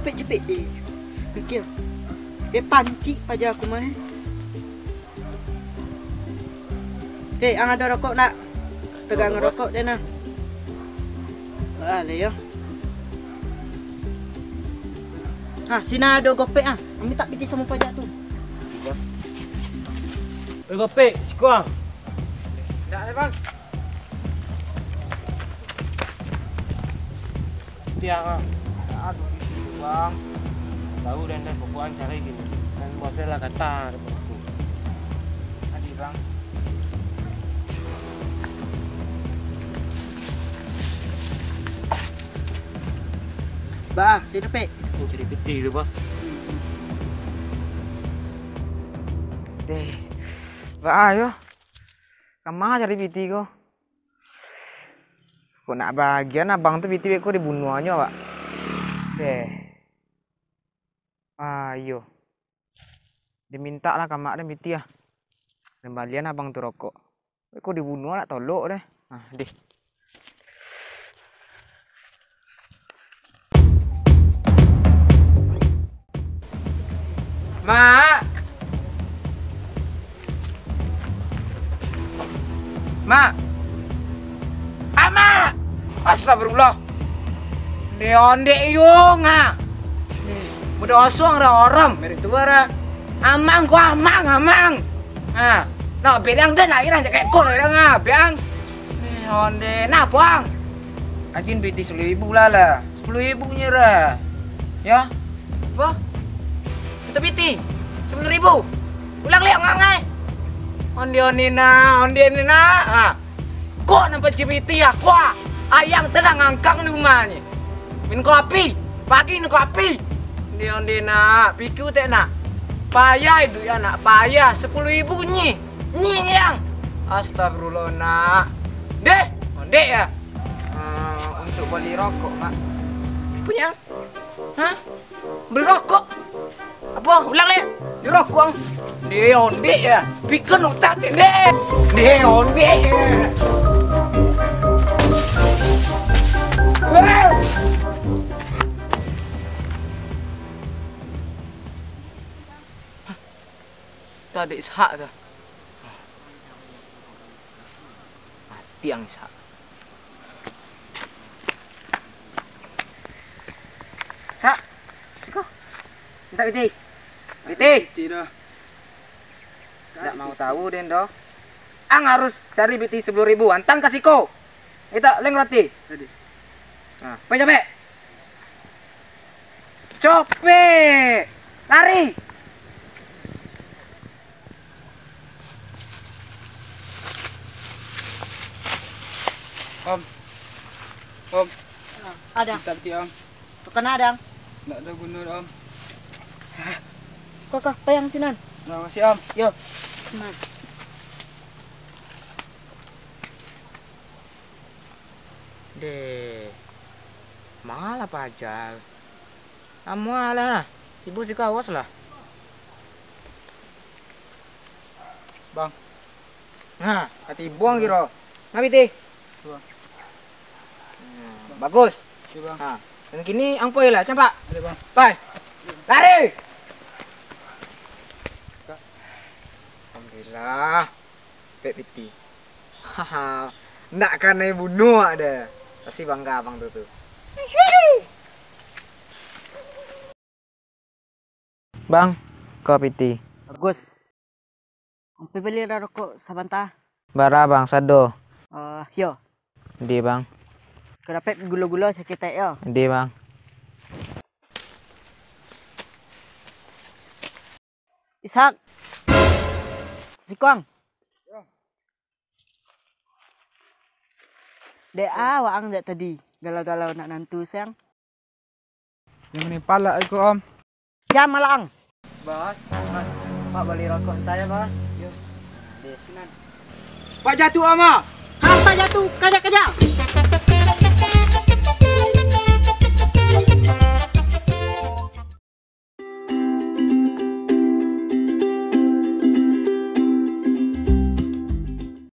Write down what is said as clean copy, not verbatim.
cepet-cepet fikir. Pancik aja aku mah. Ang ada rokok nak? Tegang rokok dia nak. Boleh ya. Sini ada gopek Ambil tak piti sama pajak tu. Bos. Gopek, sikuang. Tak bang. Tiang aduh bang. Tahu dan pokoknya cari gini. Dan bosnya lah kata aku. Adi bang. Bah, tidak pek. Oh, jadi peti tu bos. Ayo. Kamar cari piti ko. Kok nak bahagian abang tu piti ko dibunuh aja, Pak. Ayo. Diminta lah kamar dan piti ah. Kembalian abang tu rokok. Ko dibunuh nak tolok deh. Deh. Mak. Mak. Mak. Astagfirullah. Ondek yung Mudah osong orang. Mari tu bara. Amang ko amang. Nak bedang dan airan kayak kol dah biang. Onde na puang. Ajin biti 10.000 lah. 10.000 nyerah. Ya. Apa? Kita biti 10.000. Ulang liang ngai. Onde nina. Kok nampak cipiti ya? Kok ayang tenang angkang di rumah ni. Min kopi. Pagi ni kopi. Onde nak. Piku tak nak. Payah itu ya nak. Payah 10.000 ni. Ni yang. Astagfirullah nak. Dek. Dek ya. Untuk beli rokok mak. Punya? Beli rokok? Apa? Ulang leh. Di rokok. Dia ondek ya. Pikir otak dek. Dia ondek ya. Tu ada Ishak tu. Mati yang Ishak. Ishak. Siko. Minta piti. Piti dah. Tak mau tahu den doh. Ang harus cari piti 10.000. Antang kasih ko. Kita leng roti. Tadi. Apa capek? Copek. Lari. Om. Ada. Tak piti om. Bukan ada. Tak ada guna om. Kok payang sinan. Terima kasih om. Yo. Sinan. Deh. Malah pajal. Amualah. Ibu si kawas lah. Bang. Hati buang kira. Ngapi teh? Bagus. Bang. Dan kini angpoi lah, campak. Ada bang. Bye. Lari. Alhamdulillah. Pek piti. Nak kena bunuh ada. Pasti bangga abang tu. Bang, kau piti. Bagus. Ampe beli rokok sabanta. Bara bang, sado. Yo. Di bang. Kau dapat gula-gula sakit ya. Di bang. Ishak. Sikuang. Dek waang dek tadi. Galau-galau nak nantu sayang. Yang ni pala aku om. Jam malang. Bos, Pak beli rokok saya, Bos. Yuk. Di sini. Pak jatuh ama. Apa jatuh? Kajak-kajak.